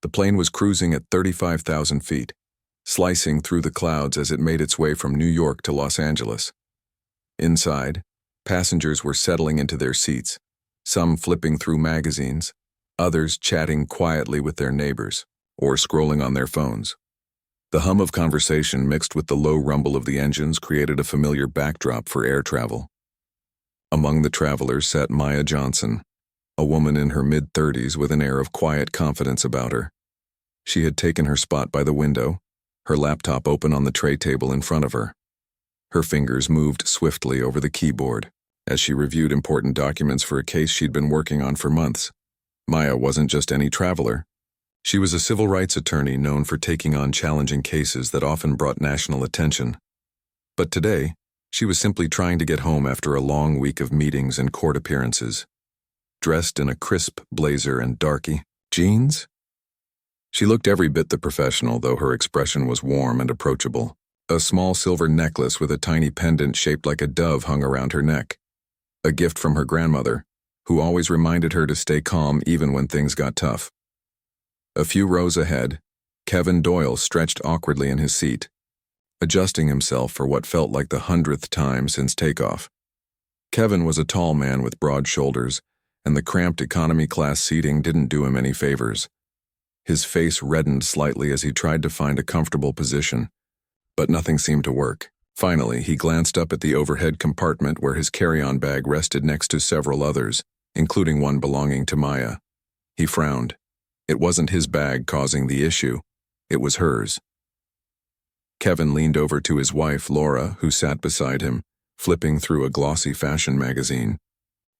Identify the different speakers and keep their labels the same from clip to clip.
Speaker 1: The plane was cruising at 35,000 feet, slicing through the clouds as it made its way from New York to Los Angeles. Inside, passengers were settling into their seats, some flipping through magazines, others chatting quietly with their neighbors or scrolling on their phones. The hum of conversation mixed with the low rumble of the engines created a familiar backdrop for air travel. Among the travelers sat Maya Johnson, a woman in her mid-30s with an air of quiet confidence about her. She had taken her spot by the window, her laptop open on the tray table in front of her. Her fingers moved swiftly over the keyboard as she reviewed important documents for a case she'd been working on for months. Maya wasn't just any traveler. She was a civil rights attorney known for taking on challenging cases that often brought national attention. But today, she was simply trying to get home after a long week of meetings and court appearances. Dressed in a crisp blazer and darky jeans, she looked every bit the professional, though her expression was warm and approachable. A small silver necklace with a tiny pendant shaped like a dove hung around her neck, a gift from her grandmother, who always reminded her to stay calm even when things got tough. A few rows ahead, Kevin Doyle stretched awkwardly in his seat, adjusting himself for what felt like the 100th time since takeoff. Kevin was a tall man with broad shoulders, and the cramped economy-class seating didn't do him any favors. His face reddened slightly as he tried to find a comfortable position, but nothing seemed to work. Finally, he glanced up at the overhead compartment where his carry-on bag rested next to several others, including one belonging to Maya. He frowned. It wasn't his bag causing the issue. It was hers. Kevin leaned over to his wife, Laura, who sat beside him, flipping through a glossy fashion magazine.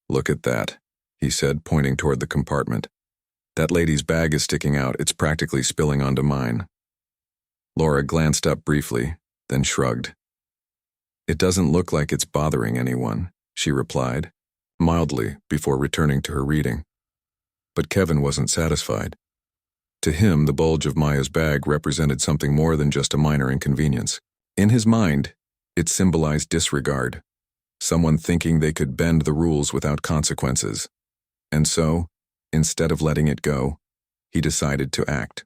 Speaker 1: "Look at that," he said, pointing toward the compartment. "That lady's bag is sticking out. It's practically spilling onto mine." Laura glanced up briefly, then shrugged. "It doesn't look like it's bothering anyone," she replied, mildly, before returning to her reading. But Kevin wasn't satisfied. To him, the bulge of Maya's bag represented something more than just a minor inconvenience. In his mind, it symbolized disregard, someone thinking they could bend the rules without consequences. And so, instead of letting it go, he decided to act.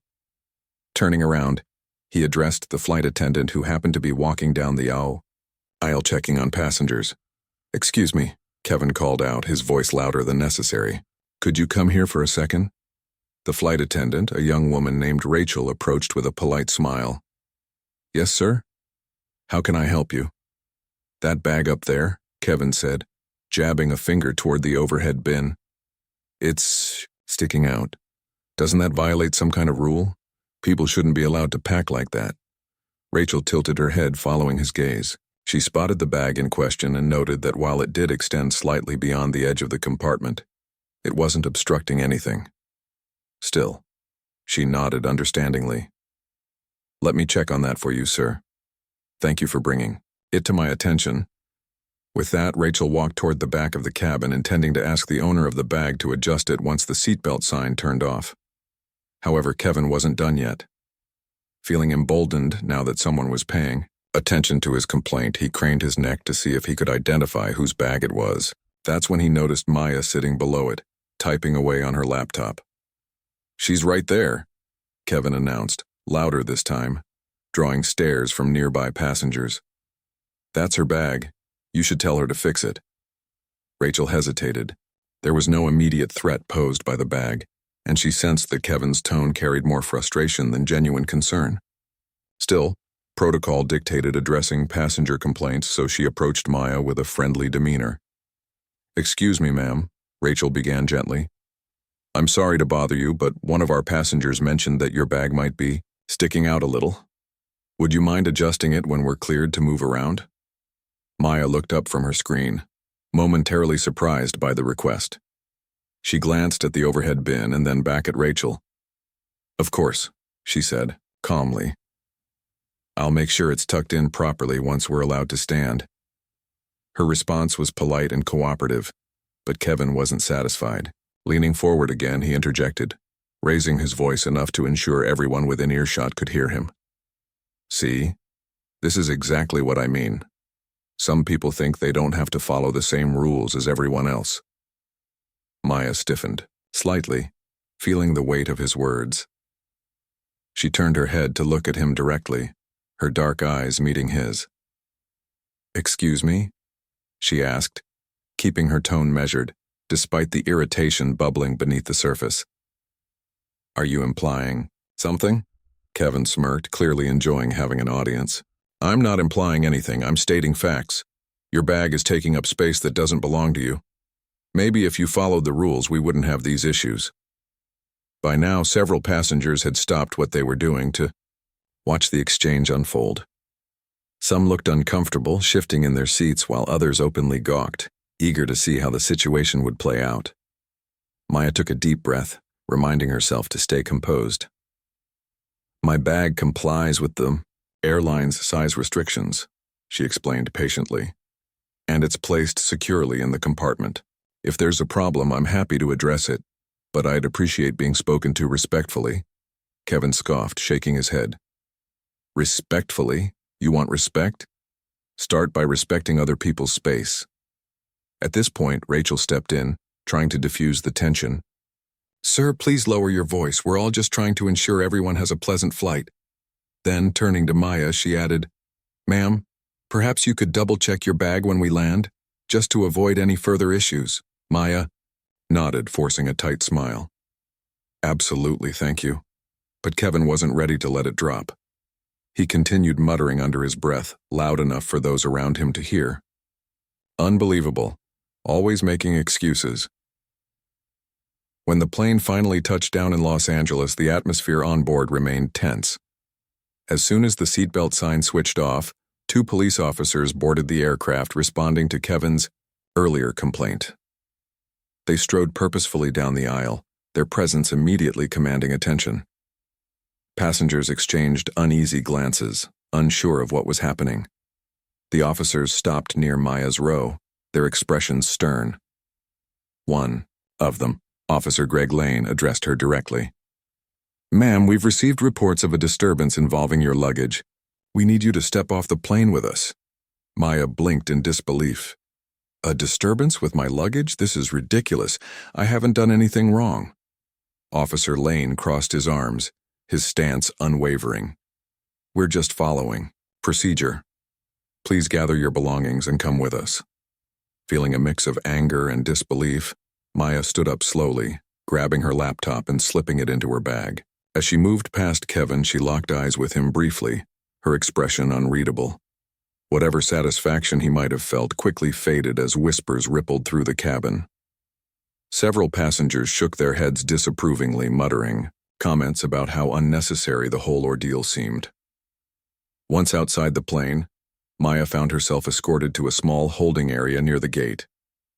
Speaker 1: Turning around, he addressed the flight attendant who happened to be walking down the aisle checking on passengers. "Excuse me," Kevin called out, his voice louder than necessary. "Could you come here for a second?" The flight attendant, a young woman named Rachel, approached with a polite smile. "Yes, sir? How can I help you?" "That bag up there," Kevin said, jabbing a finger toward the overhead bin. "It's sticking out. Doesn't that violate some kind of rule? People shouldn't be allowed to pack like that." Rachel tilted her head, following his gaze. She spotted the bag in question and noted that while it did extend slightly beyond the edge of the compartment, it wasn't obstructing anything. Still, she nodded understandingly. "Let me check on that for you, sir. Thank you for bringing it to my attention." With that, Rachel walked toward the back of the cabin, intending to ask the owner of the bag to adjust it once the seatbelt sign turned off. However, Kevin wasn't done yet. Feeling emboldened now that someone was paying attention to his complaint, he craned his neck to see if he could identify whose bag it was. That's when he noticed Maya sitting below it, typing away on her laptop. "She's right there," Kevin announced, louder this time, drawing stares from nearby passengers. "That's her bag. You should tell her to fix it." Rachel hesitated. There was no immediate threat posed by the bag, and she sensed that Kevin's tone carried more frustration than genuine concern. Still, protocol dictated addressing passenger complaints, so she approached Maya with a friendly demeanor. "Excuse me, ma'am," Rachel began gently. "I'm sorry to bother you, but one of our passengers mentioned that your bag might be sticking out a little. Would you mind adjusting it when we're cleared to move around?" Maya looked up from her screen, momentarily surprised by the request. She glanced at the overhead bin and then back at Rachel. "Of course," she said, calmly. "I'll make sure it's tucked in properly once we're allowed to stand." Her response was polite and cooperative, but Kevin wasn't satisfied. Leaning forward again, he interjected, raising his voice enough to ensure everyone within earshot could hear him. "See, this is exactly what I mean. Some people think they don't have to follow the same rules as everyone else." Maya stiffened, slightly, feeling the weight of his words. She turned her head to look at him directly, her dark eyes meeting his. "Excuse me?" she asked, keeping her tone measured, despite the irritation bubbling beneath the surface. "Are you implying something?" Kevin smirked, clearly enjoying having an audience. "I'm not implying anything, I'm stating facts. Your bag is taking up space that doesn't belong to you. Maybe if you followed the rules, we wouldn't have these issues." By now, several passengers had stopped what they were doing to watch the exchange unfold. Some looked uncomfortable, shifting in their seats, while others openly gawked, eager to see how the situation would play out. Maya took a deep breath, reminding herself to stay composed. "My bag complies with the airline's size restrictions," she explained patiently, "and it's placed securely in the compartment. If there's a problem, I'm happy to address it, but I'd appreciate being spoken to respectfully." Kevin scoffed, shaking his head. "Respectfully? You want respect? Start by respecting other people's space." At this point, Rachel stepped in, trying to diffuse the tension. "Sir, please lower your voice. We're all just trying to ensure everyone has a pleasant flight." Then, turning to Maya, she added, "Ma'am, perhaps you could double-check your bag when we land, just to avoid any further issues." Maya nodded, forcing a tight smile. "Absolutely, thank you." But Kevin wasn't ready to let it drop. He continued muttering under his breath, loud enough for those around him to hear. Unbelievable. Always making excuses. When the plane finally touched down in Los Angeles, the atmosphere on board remained tense. As soon as the seatbelt sign switched off, 2 police officers boarded the aircraft, responding to Kevin's earlier complaint. They strode purposefully down the aisle, their presence immediately commanding attention. Passengers exchanged uneasy glances, unsure of what was happening. The officers stopped near Maya's row, their expressions stern. One of them, Officer Greg Lane, addressed her directly. "Ma'am, we've received reports of a disturbance involving your luggage. We need you to step off the plane with us." Maya blinked in disbelief. "A disturbance with my luggage? This is ridiculous. I haven't done anything wrong." Officer Lane crossed his arms, his stance unwavering. "We're just following procedure. Please gather your belongings and come with us." Feeling a mix of anger and disbelief, Maya stood up slowly, grabbing her laptop and slipping it into her bag. As she moved past Kevin, she locked eyes with him briefly, her expression unreadable. Whatever satisfaction he might have felt quickly faded as whispers rippled through the cabin. Several passengers shook their heads disapprovingly, muttering comments about how unnecessary the whole ordeal seemed. Once outside the plane, Maya found herself escorted to a small holding area near the gate.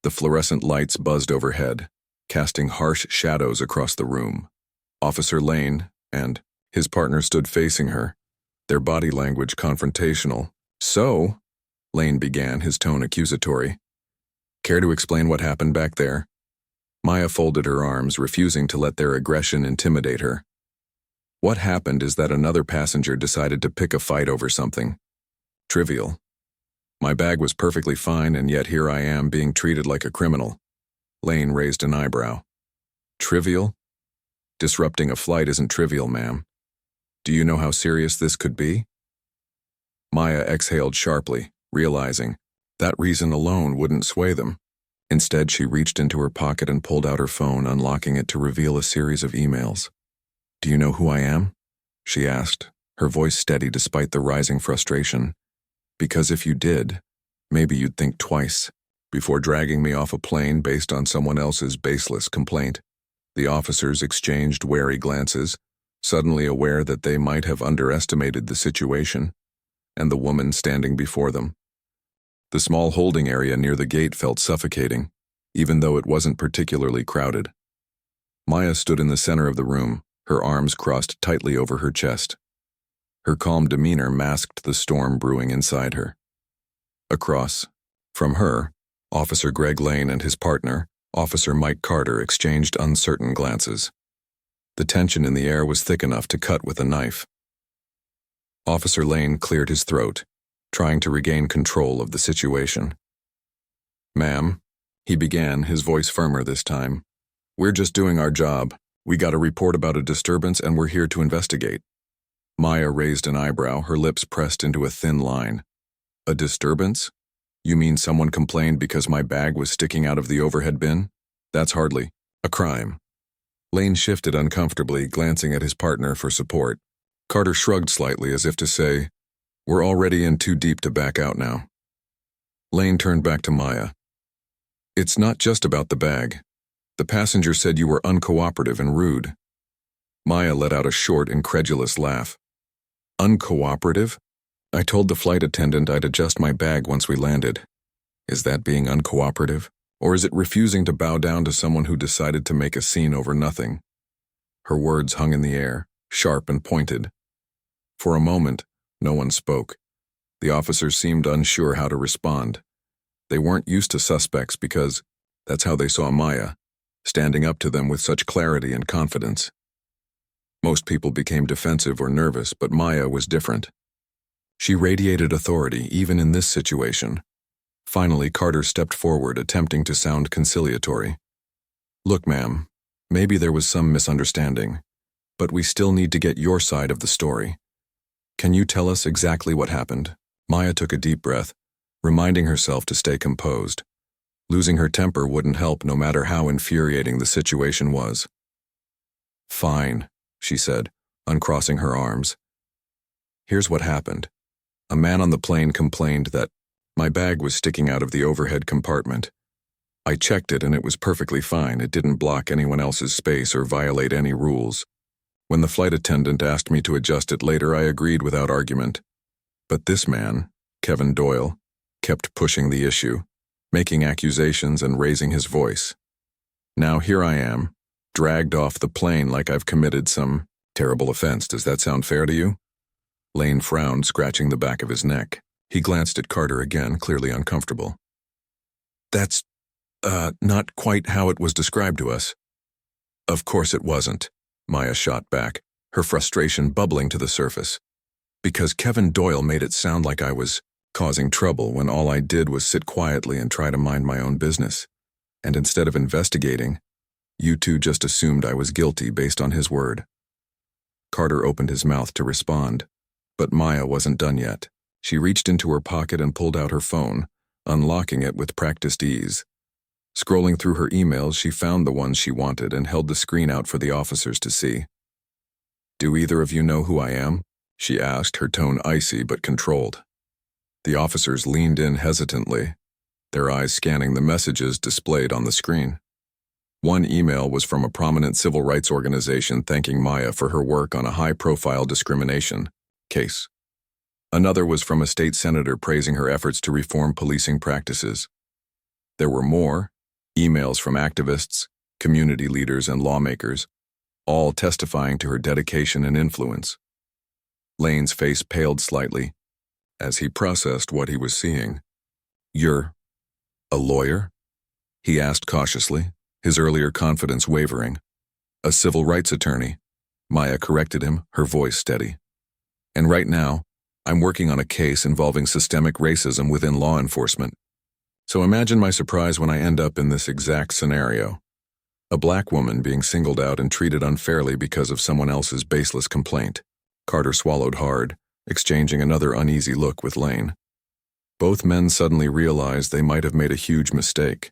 Speaker 1: The fluorescent lights buzzed overhead, casting harsh shadows across the room. Officer Lane and his partner stood facing her, their body language confrontational. "So," Lane began, his tone accusatory, "care to explain what happened back there?" Maya folded her arms, refusing to let their aggression intimidate her. "What happened is that another passenger decided to pick a fight over something. Trivial. My bag was perfectly fine, and yet here I am being treated like a criminal." Lane raised an eyebrow. "Trivial? Disrupting a flight isn't trivial, ma'am. Do you know how serious this could be?" Maya exhaled sharply, realizing that reason alone wouldn't sway them. Instead, she reached into her pocket and pulled out her phone, unlocking it to reveal a series of emails. "Do you know who I am?" she asked, her voice steady despite the rising frustration. "Because if you did, maybe you'd think twice before dragging me off a plane based on someone else's baseless complaint." The officers exchanged wary glances, suddenly aware that they might have underestimated the situation and the woman standing before them. The small holding area near the gate felt suffocating, even though it wasn't particularly crowded. Maya stood in the center of the room, her arms crossed tightly over her chest. Her calm demeanor masked the storm brewing inside her. Across from her, Officer Greg Lane and his partner, Officer Mike Carter, exchanged uncertain glances. The tension in the air was thick enough to cut with a knife. Officer Lane cleared his throat, trying to regain control of the situation. "Ma'am," he began, his voice firmer this time, "we're just doing our job. We got a report about a disturbance and we're here to investigate." Maya raised an eyebrow, her lips pressed into a thin line. A disturbance? You mean someone complained because my bag was sticking out of the overhead bin? That's hardly a crime. Lane shifted uncomfortably, glancing at his partner for support. Carter shrugged slightly as if to say, "We're already in too deep to back out now." Lane turned back to Maya. "It's not just about the bag. The passenger said you were uncooperative and rude." Maya let out a short, incredulous laugh. "Uncooperative? I told the flight attendant I'd adjust my bag once we landed. Is that being uncooperative? Or is it refusing to bow down to someone who decided to make a scene over nothing?" Her words hung in the air, sharp and pointed. For a moment, no one spoke. The officers seemed unsure how to respond. They weren't used to suspects because that's how they saw Maya, standing up to them with such clarity and confidence. Most people became defensive or nervous, but Maya was different. She radiated authority even in this situation. Finally, Carter stepped forward, attempting to sound conciliatory. "Look, ma'am, maybe there was some misunderstanding, but we still need to get your side of the story. Can you tell us exactly what happened?" Maya took a deep breath, reminding herself to stay composed. Losing her temper wouldn't help no matter how infuriating the situation was. "Fine," she said, uncrossing her arms. "Here's what happened. A man on the plane complained that my bag was sticking out of the overhead compartment. I checked it and it was perfectly fine. It didn't block anyone else's space or violate any rules. When the flight attendant asked me to adjust it later, I agreed without argument. But this man, Kevin Doyle, kept pushing the issue, making accusations and raising his voice. Now here I am, dragged off the plane like I've committed some terrible offense. Does that sound fair to you?" Lane frowned, scratching the back of his neck. He glanced at Carter again, clearly uncomfortable. "That's, not quite how it was described to us." "Of course it wasn't," Maya shot back, her frustration bubbling to the surface. "Because Kevin Doyle made it sound like I was causing trouble when all I did was sit quietly and try to mind my own business. And instead of investigating, you two just assumed I was guilty based on his word." Carter opened his mouth to respond, but Maya wasn't done yet. She reached into her pocket and pulled out her phone, unlocking it with practiced ease. Scrolling through her emails, she found the ones she wanted and held the screen out for the officers to see. "Do either of you know who I am?" she asked, her tone icy but controlled. The officers leaned in hesitantly, their eyes scanning the messages displayed on the screen. One email was from a prominent civil rights organization thanking Maya for her work on a high-profile discrimination case. Another was from a state senator praising her efforts to reform policing practices. There were more, emails from activists, community leaders, and lawmakers, all testifying to her dedication and influence. Lane's face paled slightly as he processed what he was seeing. "You're a lawyer?" he asked cautiously, his earlier confidence wavering. "A civil rights attorney," Maya corrected him, her voice steady. "And right now, I'm working on a case involving systemic racism within law enforcement. So imagine my surprise when I end up in this exact scenario. A black woman being singled out and treated unfairly because of someone else's baseless complaint." Carter swallowed hard, exchanging another uneasy look with Lane. Both men suddenly realized they might have made a huge mistake.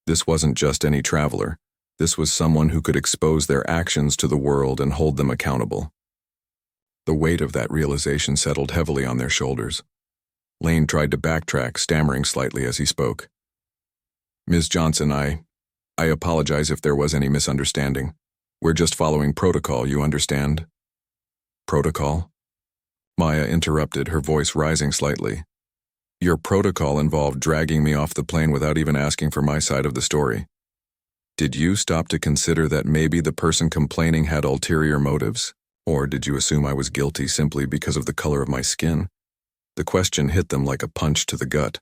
Speaker 1: This wasn't just any traveler. This was someone who could expose their actions to the world and hold them accountable. The weight of that realization settled heavily on their shoulders. Lane tried to backtrack, stammering slightly as he spoke. "Ms. Johnson, I apologize if there was any misunderstanding. We're just following protocol, you understand?" "Protocol?" Maya interrupted, her voice rising slightly. "Your protocol involved dragging me off the plane without even asking for my side of the story. Did you stop to consider that maybe the person complaining had ulterior motives? Or did you assume I was guilty simply because of the color of my skin?" The question hit them like a punch to the gut.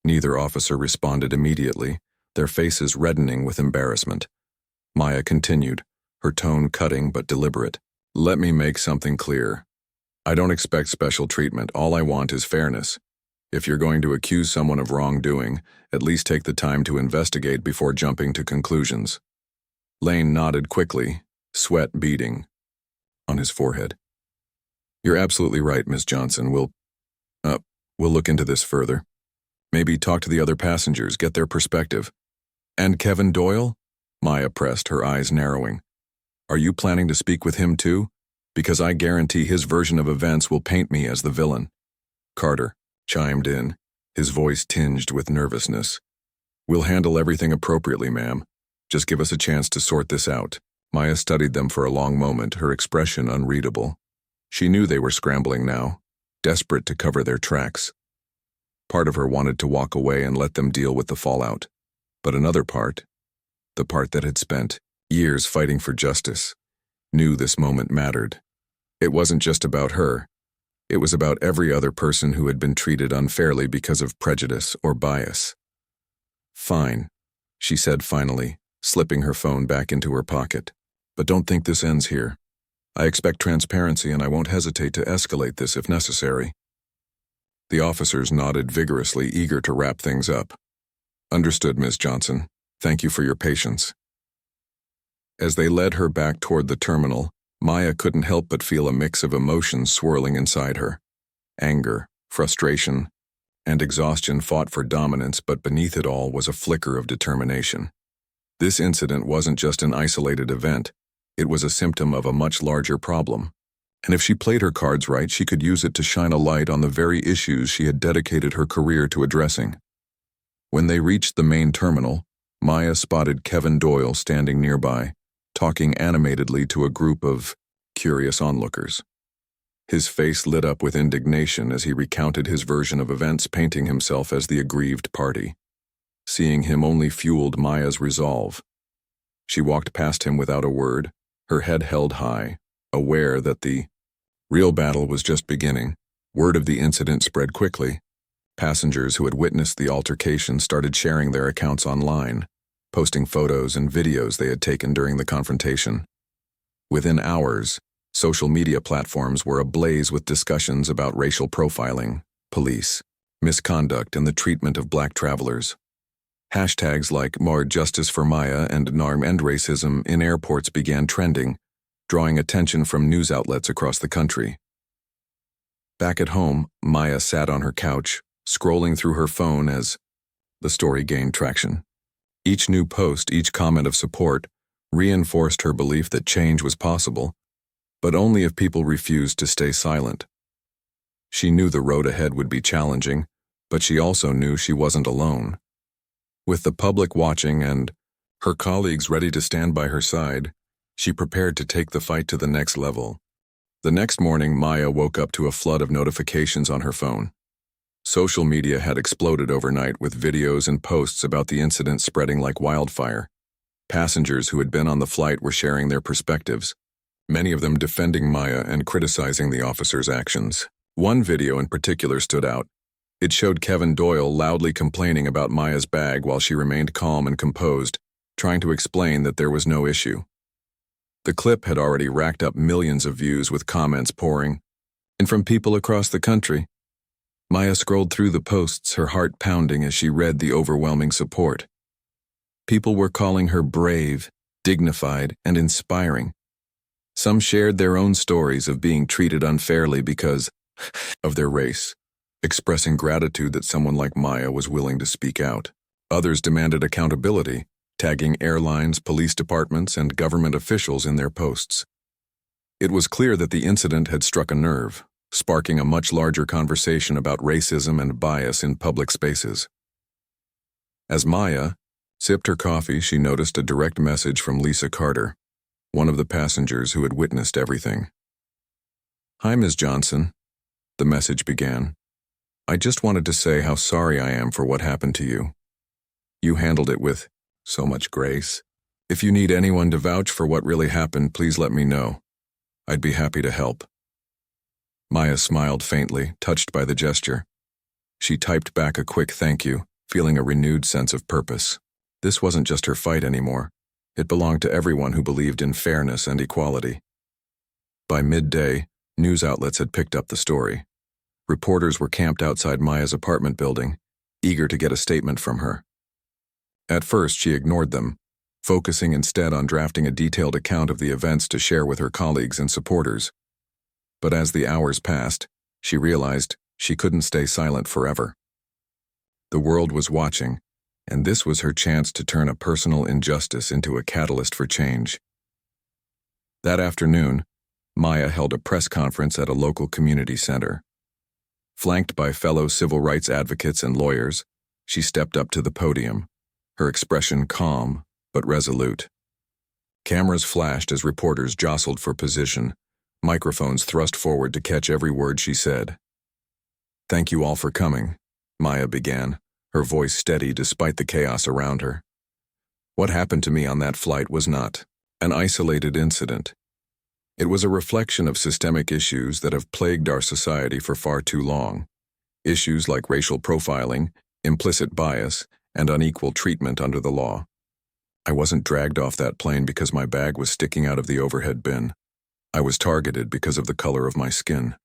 Speaker 1: Neither officer responded immediately, their faces reddening with embarrassment. Maya continued, her tone cutting but deliberate. "Let me make something clear. I don't expect special treatment. All I want is fairness. If you're going to accuse someone of wrongdoing, at least take the time to investigate before jumping to conclusions." Lane nodded quickly, sweat beading on his forehead. You're absolutely right, Miss Johnson. We'll look into this further. Maybe talk to the other passengers, get their perspective. And Kevin Doyle? Maya pressed, her eyes narrowing. Are you planning to speak with him too? Because I guarantee his version of events will paint me as the villain. Carter chimed in, his voice tinged with nervousness. We'll handle everything appropriately, ma'am. Just give us a chance to sort this out. Maya studied them for a long moment, her expression unreadable. She knew they were scrambling now, desperate to cover their tracks. Part of her wanted to walk away and let them deal with the fallout. But another part, the part that had spent years fighting for justice, knew this moment mattered. It wasn't just about her. It was about every other person who had been treated unfairly because of prejudice or bias. Fine, she said finally, slipping her phone back into her pocket. But don't think this ends here. I expect transparency and I won't hesitate to escalate this if necessary. The officers nodded vigorously, eager to wrap things up. Understood, Ms. Johnson. Thank you for your patience. As they led her back toward the terminal, Maya couldn't help but feel a mix of emotions swirling inside her. Anger, frustration, and exhaustion fought for dominance, but beneath it all was a flicker of determination. This incident wasn't just an isolated event. It was a symptom of a much larger problem. And if she played her cards right, she could use it to shine a light on the very issues she had dedicated her career to addressing. When they reached the main terminal, Maya spotted Kevin Doyle standing nearby, talking animatedly to a group of curious onlookers. His face lit up with indignation as he recounted his version of events, painting himself as the aggrieved party. Seeing him only fueled Maya's resolve. She walked past him without a word, her head held high, aware that the real battle was just beginning. Word of the incident spread quickly. Passengers who had witnessed the altercation started sharing their accounts online, posting photos and videos they had taken during the confrontation. Within hours, social media platforms were ablaze with discussions about racial profiling, police, misconduct, and the treatment of black travelers. Hashtags like More Justice for Maya and NARM End Racism in airports began trending, drawing attention from news outlets across the country. Back at home, Maya sat on her couch, scrolling through her phone as the story gained traction. Each new post, each comment of support, reinforced her belief that change was possible, but only if people refused to stay silent. She knew the road ahead would be challenging, but she also knew she wasn't alone. With the public watching and her colleagues ready to stand by her side, she prepared to take the fight to the next level. The next morning, Maya woke up to a flood of notifications on her phone. Social media had exploded overnight with videos and posts about the incident spreading like wildfire. Passengers who had been on the flight were sharing their perspectives, many of them defending Maya and criticizing the officer's actions. One video in particular stood out. It showed Kevin Doyle loudly complaining about Maya's bag while she remained calm and composed, trying to explain that there was no issue. The clip had already racked up millions of views with comments pouring in from people across the country. Maya scrolled through the posts, her heart pounding as she read the overwhelming support. People were calling her brave, dignified, and inspiring. Some shared their own stories of being treated unfairly because of their race, expressing gratitude that someone like Maya was willing to speak out. Others demanded accountability, tagging airlines, police departments, and government officials in their posts. It was clear that the incident had struck a nerve, sparking a much larger conversation about racism and bias in public spaces. As Maya sipped her coffee, she noticed a direct message from Lisa Carter, one of the passengers who had witnessed everything. "Hi, Ms. Johnson," the message began. "I just wanted to say how sorry I am for what happened to you. You handled it with so much grace. If you need anyone to vouch for what really happened, please let me know. I'd be happy to help." Maya smiled faintly, touched by the gesture. She typed back a quick thank you, feeling a renewed sense of purpose. This wasn't just her fight anymore. It belonged to everyone who believed in fairness and equality. By midday, news outlets had picked up the story. Reporters were camped outside Maya's apartment building, eager to get a statement from her. At first, she ignored them, focusing instead on drafting a detailed account of the events to share with her colleagues and supporters. But as the hours passed, she realized she couldn't stay silent forever. The world was watching, and this was her chance to turn a personal injustice into a catalyst for change. That afternoon, Maya held a press conference at a local community center. Flanked by fellow civil rights advocates and lawyers, she stepped up to the podium, her expression calm but resolute. Cameras flashed as reporters jostled for position, microphones thrust forward to catch every word she said. "Thank you all for coming," Maya began, her voice steady despite the chaos around her. "What happened to me on that flight was not an isolated incident. It was a reflection of systemic issues that have plagued our society for far too long. Issues like racial profiling, implicit bias, and unequal treatment under the law. I wasn't dragged off that plane because my bag was sticking out of the overhead bin. I was targeted because of the color of my skin."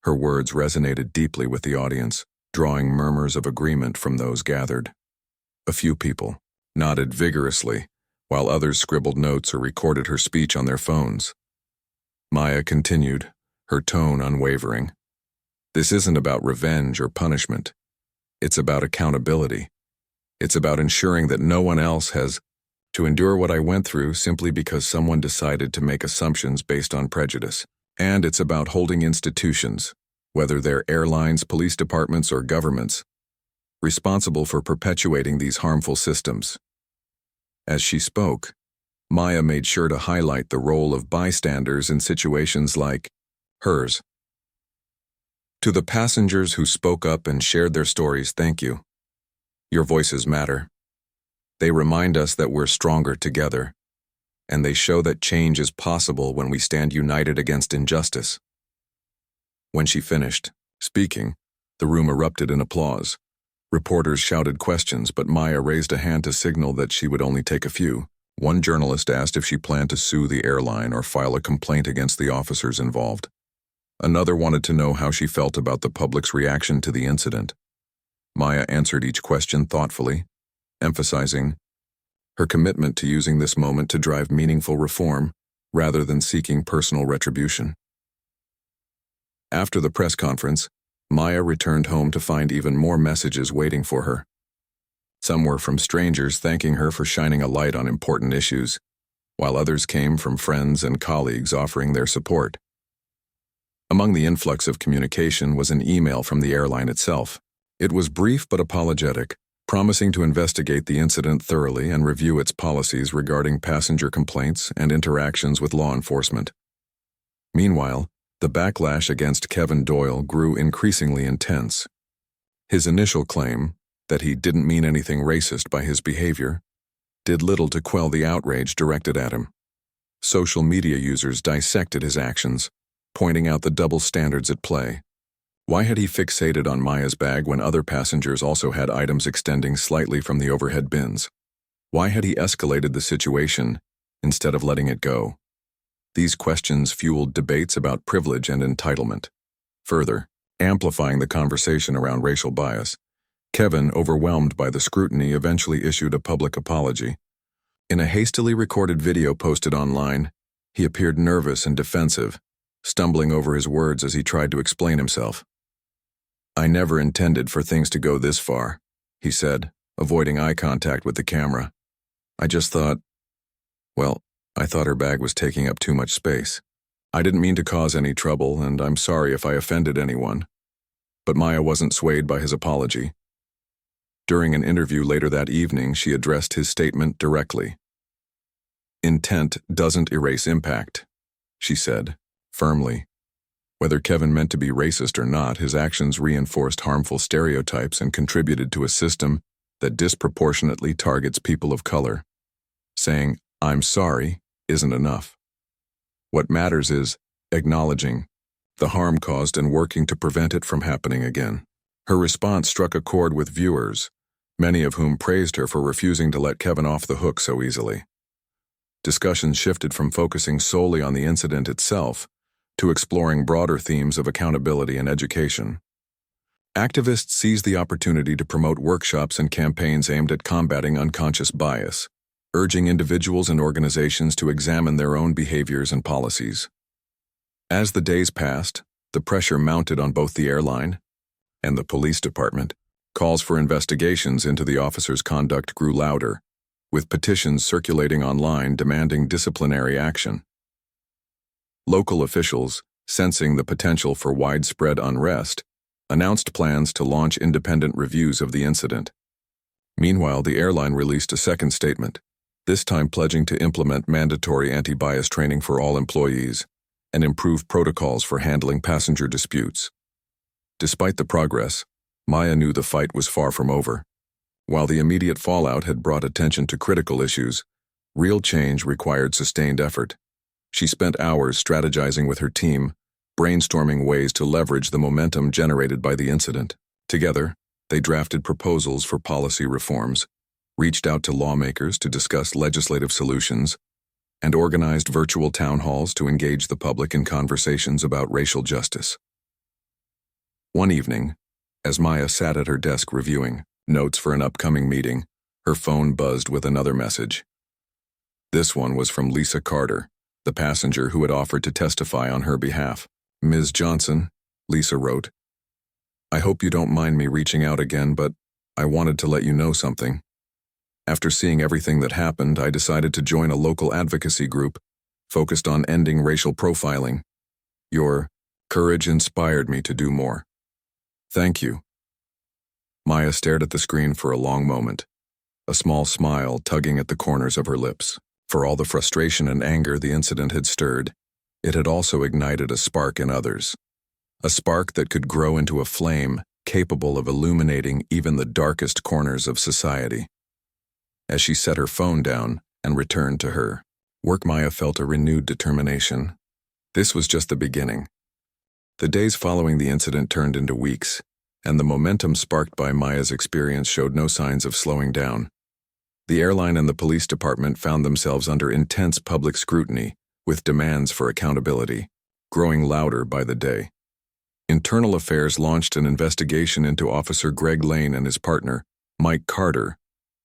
Speaker 1: Her words resonated deeply with the audience, drawing murmurs of agreement from those gathered. A few people nodded vigorously, while others scribbled notes or recorded her speech on their phones. Maya continued, her tone unwavering. "This isn't about revenge or punishment. It's about accountability. It's about ensuring that no one else has to endure what I went through simply because someone decided to make assumptions based on prejudice. And it's about holding institutions, whether they're airlines, police departments, or governments, responsible for perpetuating these harmful systems." As she spoke, Maya made sure to highlight the role of bystanders in situations like hers. "To the passengers who spoke up and shared their stories, thank you. Your voices matter. They remind us that we're stronger together, and they show that change is possible when we stand united against injustice." When she finished speaking, the room erupted in applause. Reporters shouted questions, but Maya raised a hand to signal that she would only take a few. One journalist asked if she planned to sue the airline or file a complaint against the officers involved. Another wanted to know how she felt about the public's reaction to the incident. Maya answered each question thoughtfully, emphasizing her commitment to using this moment to drive meaningful reform rather than seeking personal retribution. After the press conference, Maya returned home to find even more messages waiting for her. Some were from strangers thanking her for shining a light on important issues, while others came from friends and colleagues offering their support. Among the influx of communication was an email from the airline itself. It was brief but apologetic, promising to investigate the incident thoroughly and review its policies regarding passenger complaints and interactions with law enforcement. Meanwhile, the backlash against Kevin Doyle grew increasingly intense. His initial claim, that he didn't mean anything racist by his behavior, did little to quell the outrage directed at him. Social media users dissected his actions, pointing out the double standards at play. Why had he fixated on Maya's bag when other passengers also had items extending slightly from the overhead bins? Why had he escalated the situation instead of letting it go? These questions fueled debates about privilege and entitlement. Further, amplifying the conversation around racial bias, Kevin, overwhelmed by the scrutiny, eventually issued a public apology. In a hastily recorded video posted online, he appeared nervous and defensive, stumbling over his words as he tried to explain himself. "I never intended for things to go this far," he said, avoiding eye contact with the camera. "I just thought, I thought her bag was taking up too much space. I didn't mean to cause any trouble, and I'm sorry if I offended anyone." But Maya wasn't swayed by his apology. During an interview later that evening, she addressed his statement directly. "Intent doesn't erase impact," she said, firmly. Whether Kevin meant to be racist or not, his actions reinforced harmful stereotypes and contributed to a system that disproportionately targets people of color. Saying, "I'm sorry," isn't enough. What matters is acknowledging the harm caused and working to prevent it from happening again. Her response struck a chord with viewers, many of whom praised her for refusing to let Kevin off the hook so easily. Discussions shifted from focusing solely on the incident itself to exploring broader themes of accountability and education. Activists seized the opportunity to promote workshops and campaigns aimed at combating unconscious bias, urging individuals and organizations to examine their own behaviors and policies. As the days passed, the pressure mounted on both the airline and the police department. Calls for investigations into the officers' conduct grew louder, with petitions circulating online demanding disciplinary action. Local officials, sensing the potential for widespread unrest, announced plans to launch independent reviews of the incident. Meanwhile, the airline released a second statement, this time pledging to implement mandatory anti-bias training for all employees and improve protocols for handling passenger disputes. Despite the progress, Maya knew the fight was far from over. While the immediate fallout had brought attention to critical issues, real change required sustained effort. She spent hours strategizing with her team, brainstorming ways to leverage the momentum generated by the incident. Together, they drafted proposals for policy reforms, reached out to lawmakers to discuss legislative solutions, and organized virtual town halls to engage the public in conversations about racial justice. One evening, as Maya sat at her desk reviewing notes for an upcoming meeting, her phone buzzed with another message. This one was from Lisa Carter, the passenger who had offered to testify on her behalf. "Ms. Johnson," Lisa wrote, "I hope you don't mind me reaching out again, but I wanted to let you know something. After seeing everything that happened, I decided to join a local advocacy group focused on ending racial profiling. Your courage inspired me to do more. Thank you." Maya stared at the screen for a long moment, a small smile tugging at the corners of her lips. For all the frustration and anger the incident had stirred, it had also ignited a spark in others. A spark that could grow into a flame capable of illuminating even the darkest corners of society. As she set her phone down and returned to her work, Maya felt a renewed determination. This was just the beginning. The days following the incident turned into weeks, and the momentum sparked by Maya's experience showed no signs of slowing down. The airline and the police department found themselves under intense public scrutiny, with demands for accountability growing louder by the day. Internal Affairs launched an investigation into Officer Greg Lane and his partner, Mike Carter,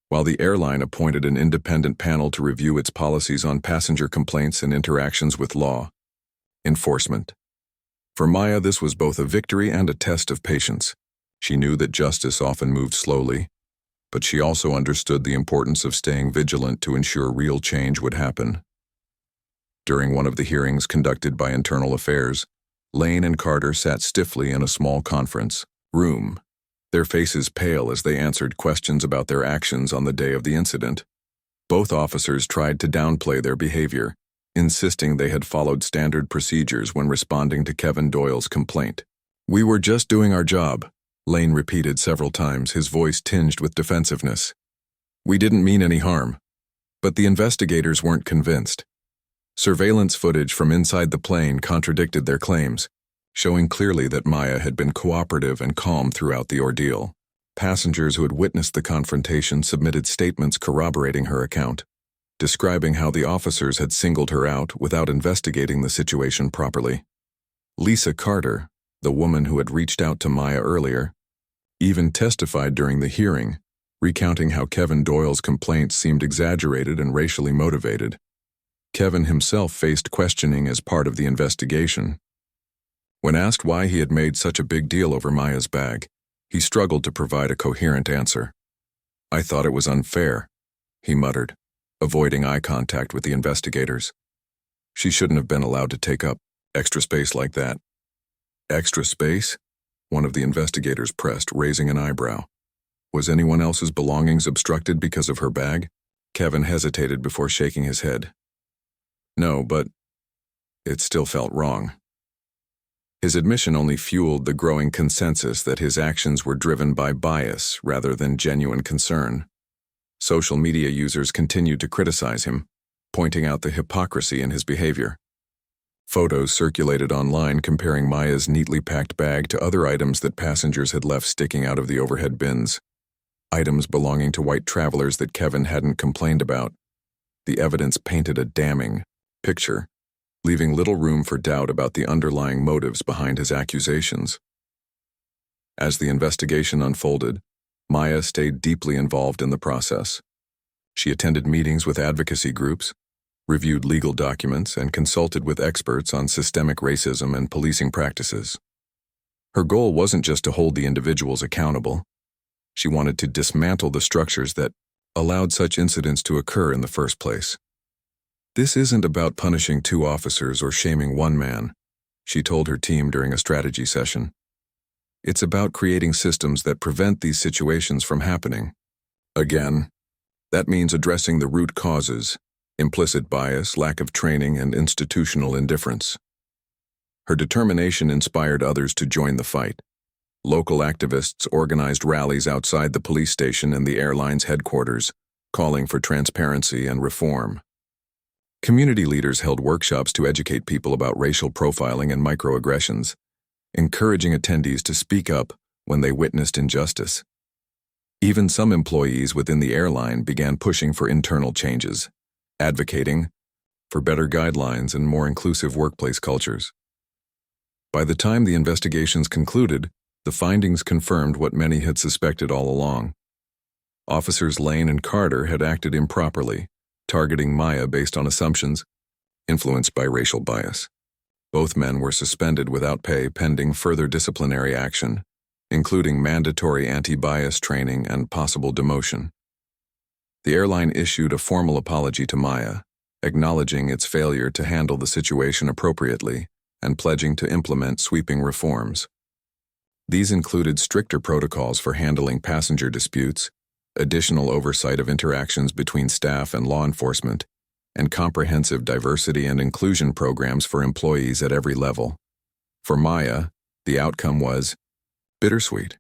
Speaker 1: while the airline appointed an independent panel to review its policies on passenger complaints and interactions with law enforcement. For Maya, this was both a victory and a test of patience. She knew that justice often moved slowly, but she also understood the importance of staying vigilant to ensure real change would happen. During one of the hearings conducted by Internal Affairs, Lane and Carter sat stiffly in a small conference room, their faces pale as they answered questions about their actions on the day of the incident. Both officers tried to downplay their behavior, insisting they had followed standard procedures when responding to Kevin Doyle's complaint. "We were just doing our job," Lane repeated several times, his voice tinged with defensiveness. "We didn't mean any harm." But the investigators weren't convinced. Surveillance footage from inside the plane contradicted their claims, showing clearly that Maya had been cooperative and calm throughout the ordeal. Passengers who had witnessed the confrontation submitted statements corroborating her account, describing how the officers had singled her out without investigating the situation properly. Lisa Carter, the woman who had reached out to Maya earlier, even testified during the hearing, recounting how Kevin Doyle's complaints seemed exaggerated and racially motivated. Kevin himself faced questioning as part of the investigation. When asked why he had made such a big deal over Maya's bag, he struggled to provide a coherent answer. "I thought it was unfair," he muttered, avoiding eye contact with the investigators. "She shouldn't have been allowed to take up extra space like that." "Extra space?" one of the investigators pressed, raising an eyebrow. "Was anyone else's belongings obstructed because of her bag?" Kevin hesitated before shaking his head. "No, but it still felt wrong." His admission only fueled the growing consensus that his actions were driven by bias rather than genuine concern. Social media users continued to criticize him, pointing out the hypocrisy in his behavior. Photos circulated online comparing Maya's neatly packed bag to other items that passengers had left sticking out of the overhead bins, items belonging to white travelers that Kevin hadn't complained about. The evidence painted a damning picture, leaving little room for doubt about the underlying motives behind his accusations. As the investigation unfolded, Maya stayed deeply involved in the process. She attended meetings with advocacy groups, reviewed legal documents, and consulted with experts on systemic racism and policing practices. Her goal wasn't just to hold the individuals accountable. She wanted to dismantle the structures that allowed such incidents to occur in the first place. This isn't about punishing two officers or shaming one man, she told her team during a strategy session. It's about creating systems that prevent these situations from happening. Again, that means addressing the root causes: implicit bias, lack of training, and institutional indifference. Her determination inspired others to join the fight. Local activists organized rallies outside the police station and the airline's headquarters, calling for transparency and reform. Community leaders held workshops to educate people about racial profiling and microaggressions, encouraging attendees to speak up when they witnessed injustice. Even some employees within the airline began pushing for internal changes, advocating for better guidelines and more inclusive workplace cultures. By the time the investigations concluded, the findings confirmed what many had suspected all along. Officers Lane and Carter had acted improperly, targeting Maya based on assumptions influenced by racial bias. Both men were suspended without pay pending further disciplinary action, including mandatory anti-bias training and possible demotion. The airline issued a formal apology to Maya, acknowledging its failure to handle the situation appropriately and pledging to implement sweeping reforms. These included stricter protocols for handling passenger disputes, additional oversight of interactions between staff and law enforcement, and comprehensive diversity and inclusion programs for employees at every level. For Maya, the outcome was bittersweet.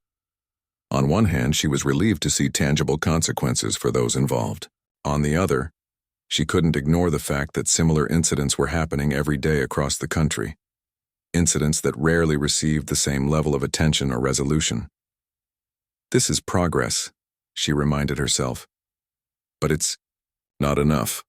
Speaker 1: On one hand, she was relieved to see tangible consequences for those involved. On the other, she couldn't ignore the fact that similar incidents were happening every day across the country. Incidents that rarely received the same level of attention or resolution. This is progress, she reminded herself. But it's not enough.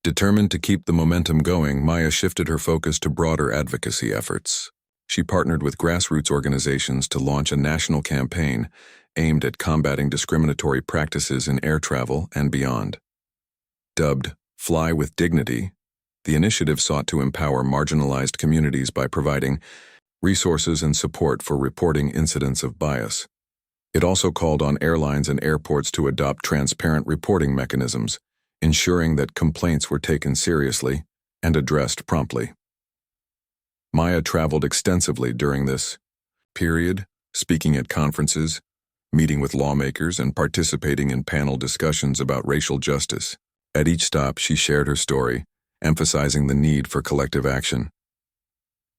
Speaker 1: Determined to keep the momentum going, Maya shifted her focus to broader advocacy efforts. She partnered with grassroots organizations to launch a national campaign aimed at combating discriminatory practices in air travel and beyond. Dubbed Fly with Dignity, the initiative sought to empower marginalized communities by providing resources and support for reporting incidents of bias. It also called on airlines and airports to adopt transparent reporting mechanisms, ensuring that complaints were taken seriously and addressed promptly. Maya traveled extensively during this period, speaking at conferences, meeting with lawmakers, and participating in panel discussions about racial justice. At each stop, she shared her story, emphasizing the need for collective action.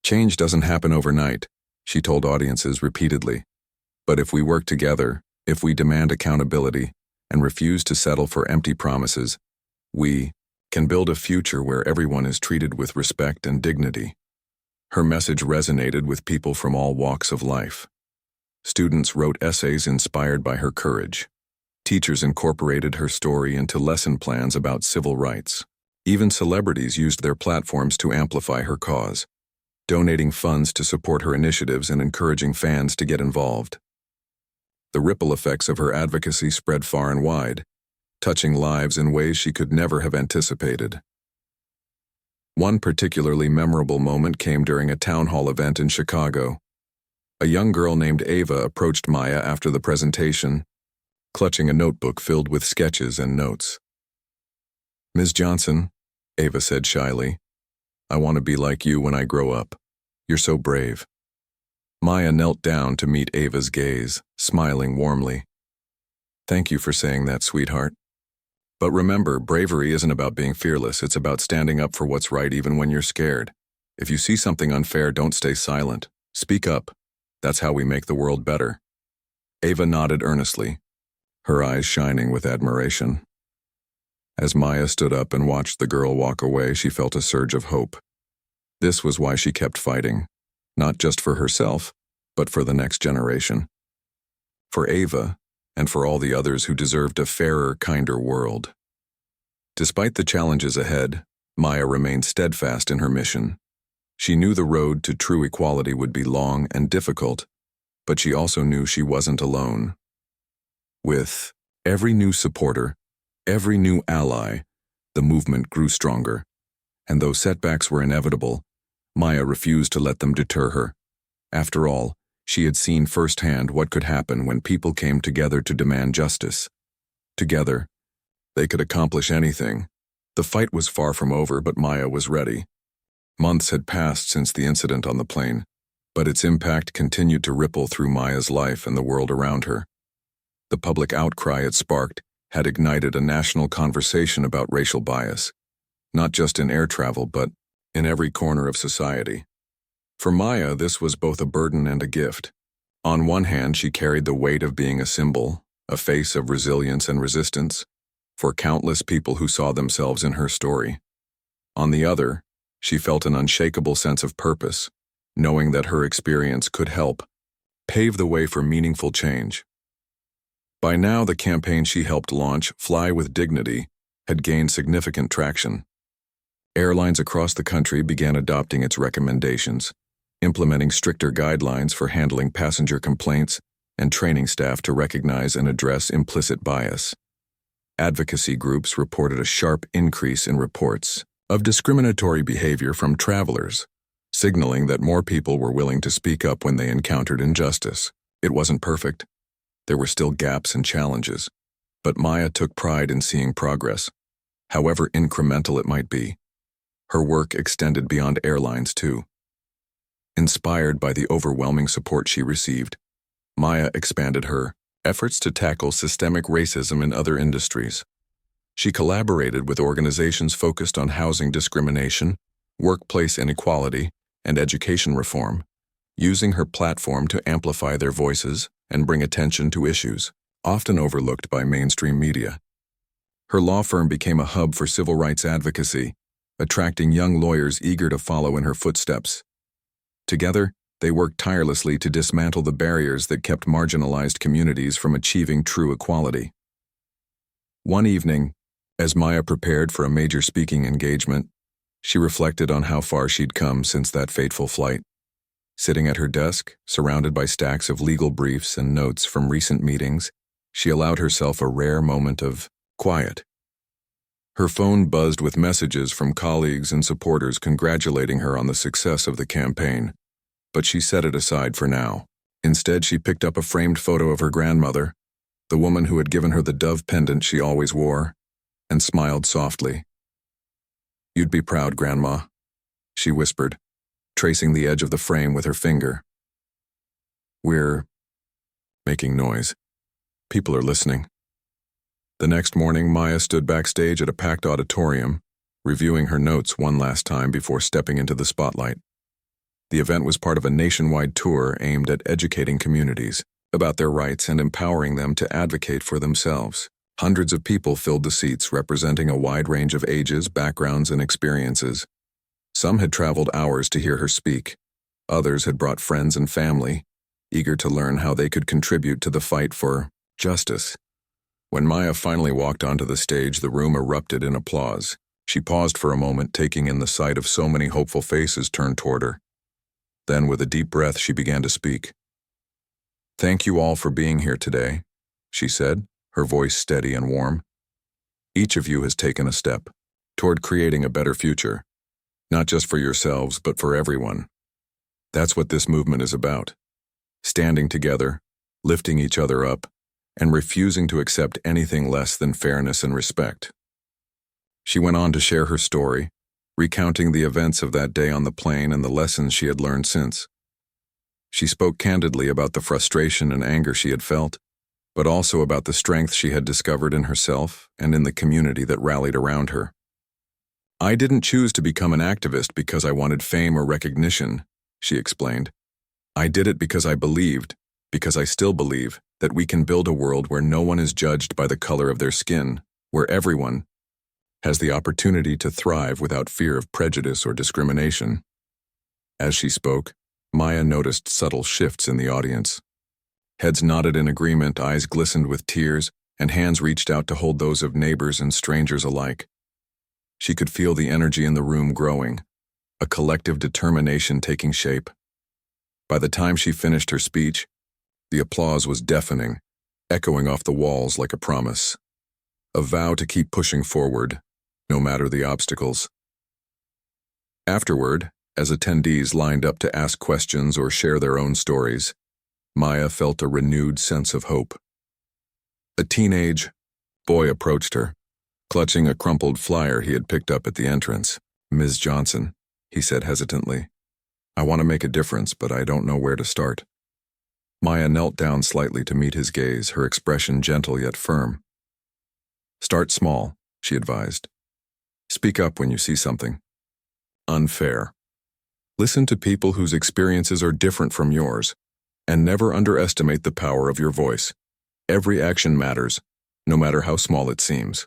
Speaker 1: Change doesn't happen overnight, she told audiences repeatedly. But if we work together, if we demand accountability, and refuse to settle for empty promises, we can build a future where everyone is treated with respect and dignity. Her message resonated with people from all walks of life. Students wrote essays inspired by her courage. Teachers incorporated her story into lesson plans about civil rights. Even celebrities used their platforms to amplify her cause, donating funds to support her initiatives and encouraging fans to get involved. The ripple effects of her advocacy spread far and wide, touching lives in ways she could never have anticipated. One particularly memorable moment came during a town hall event in Chicago. A young girl named Ava approached Maya after the presentation, clutching a notebook filled with sketches and notes. "Ms. Johnson," Ava said shyly, "I want to be like you when I grow up. You're so brave." Maya knelt down to meet Ava's gaze, smiling warmly. "Thank you for saying that, sweetheart. But remember, bravery isn't about being fearless, it's about standing up for what's right even when you're scared. If you see something unfair, don't stay silent. Speak up. That's how we make the world better." Ava nodded earnestly, her eyes shining with admiration. As Maya stood up and watched the girl walk away, she felt a surge of hope. This was why she kept fighting, not just for herself, but for the next generation. For Ava, and for all the others who deserved a fairer, kinder world. Despite the challenges ahead, Maya remained steadfast in her mission. She knew the road to true equality would be long and difficult, but she also knew she wasn't alone. With every new supporter, every new ally, The movement grew stronger, and though setbacks were inevitable, Maya refused to let them deter her. After all, she had seen firsthand what could happen when people came together to demand justice. Together, they could accomplish anything. The fight was far from over, but Maya was ready. Months had passed since the incident on the plane, but its impact continued to ripple through Maya's life and the world around her. The public outcry it sparked had ignited a national conversation about racial bias, not just in air travel but in every corner of society. For Maya, this was both a burden and a gift. On one hand, she carried the weight of being a symbol, a face of resilience and resistance, for countless people who saw themselves in her story. On the other, she felt an unshakable sense of purpose, knowing that her experience could help pave the way for meaningful change. By now, the campaign she helped launch, Fly with Dignity, had gained significant traction. Airlines across the country began adopting its recommendations, implementing stricter guidelines for handling passenger complaints and training staff to recognize and address implicit bias. Advocacy groups reported a sharp increase in reports of discriminatory behavior from travelers, signaling that more people were willing to speak up when they encountered injustice. It wasn't perfect. There were still gaps and challenges, but Maya took pride in seeing progress, however incremental it might be. Her work extended beyond airlines, too. Inspired by the overwhelming support she received, Maya expanded her efforts to tackle systemic racism in other industries. She collaborated with organizations focused on housing discrimination, workplace inequality, and education reform, using her platform to amplify their voices and bring attention to issues often overlooked by mainstream media. Her law firm became a hub for civil rights advocacy, attracting young lawyers eager to follow in her footsteps. Together, they worked tirelessly to dismantle the barriers that kept marginalized communities from achieving true equality. One evening, as Maya prepared for a major speaking engagement, she reflected on how far she'd come since that fateful flight. Sitting at her desk, surrounded by stacks of legal briefs and notes from recent meetings, she allowed herself a rare moment of quiet. Her phone buzzed with messages from colleagues and supporters congratulating her on the success of the campaign, but she set it aside for now. Instead, she picked up a framed photo of her grandmother, the woman who had given her the dove pendant she always wore, and smiled softly. "You'd be proud, Grandma," she whispered, tracing the edge of the frame with her finger. "We're making noise. People are listening." The next morning, Maya stood backstage at a packed auditorium, reviewing her notes one last time before stepping into the spotlight. The event was part of a nationwide tour aimed at educating communities about their rights and empowering them to advocate for themselves. Hundreds of people filled the seats, representing a wide range of ages, backgrounds, and experiences. Some had traveled hours to hear her speak. Others had brought friends and family, eager to learn how they could contribute to the fight for justice. When Maya finally walked onto the stage, the room erupted in applause. She paused for a moment, taking in the sight of so many hopeful faces turned toward her. Then, with a deep breath, she began to speak. "Thank you all for being here today," she said, her voice steady and warm. "Each of you has taken a step toward creating a better future, not just for yourselves, but for everyone. That's what this movement is about. Standing together, lifting each other up, and refusing to accept anything less than fairness and respect." She went on to share her story, recounting the events of that day on the plane and the lessons she had learned since. She spoke candidly about the frustration and anger she had felt, but also about the strength she had discovered in herself and in the community that rallied around her. "I didn't choose to become an activist because I wanted fame or recognition," she explained. "I did it because I believed, because I still believe, that we can build a world where no one is judged by the color of their skin, where everyone has the opportunity to thrive without fear of prejudice or discrimination." As she spoke, Maya noticed subtle shifts in the audience. Heads nodded in agreement, eyes glistened with tears, and hands reached out to hold those of neighbors and strangers alike. She could feel the energy in the room growing, a collective determination taking shape. By the time she finished her speech, the applause was deafening, echoing off the walls like a promise. A vow to keep pushing forward, no matter the obstacles. Afterward, as attendees lined up to ask questions or share their own stories, Maya felt a renewed sense of hope. A teenage boy approached her, clutching a crumpled flyer he had picked up at the entrance. "Ms. Johnson," he said hesitantly, "I want to make a difference, but I don't know where to start." Maya knelt down slightly to meet his gaze, her expression gentle yet firm. "Start small," she advised. "Speak up when you see something unfair. Listen to people whose experiences are different from yours, and never underestimate the power of your voice. Every action matters, no matter how small it seems."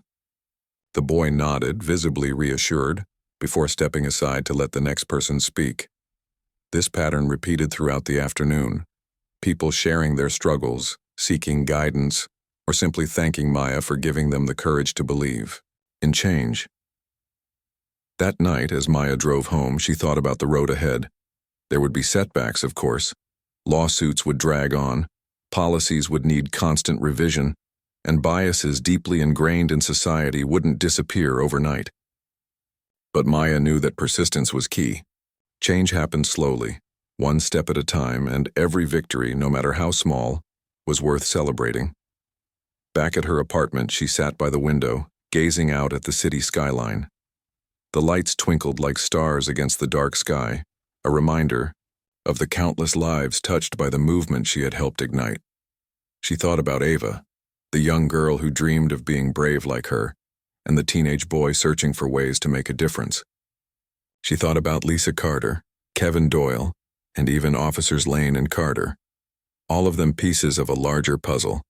Speaker 1: The boy nodded, visibly reassured, before stepping aside to let the next person speak. This pattern repeated throughout the afternoon, people sharing their struggles, seeking guidance, or simply thanking Maya for giving them the courage to believe in change. That night, as Maya drove home, she thought about the road ahead. There would be setbacks, of course. Lawsuits would drag on, policies would need constant revision, and biases deeply ingrained in society wouldn't disappear overnight. But Maya knew that persistence was key. Change happened slowly, one step at a time, and every victory, no matter how small, was worth celebrating. Back at her apartment, she sat by the window, gazing out at the city skyline. The lights twinkled like stars against the dark sky, a reminder of the countless lives touched by the movement she had helped ignite. She thought about Ava, the young girl who dreamed of being brave like her, and the teenage boy searching for ways to make a difference. She thought about Lisa Carter, Kevin Doyle, and even Officers Lane and Carter, all of them pieces of a larger puzzle,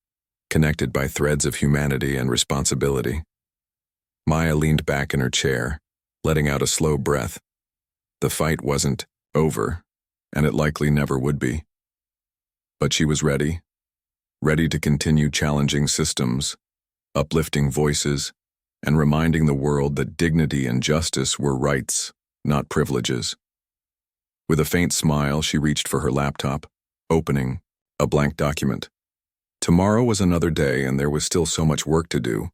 Speaker 1: connected by threads of humanity and responsibility. Maya leaned back in her chair, letting out a slow breath. The fight wasn't over, and it likely never would be. But she was ready to continue challenging systems, uplifting voices, and reminding the world that dignity and justice were rights, not privileges. With a faint smile, she reached for her laptop, opening a blank document. Tomorrow was another day, and there was still so much work to do.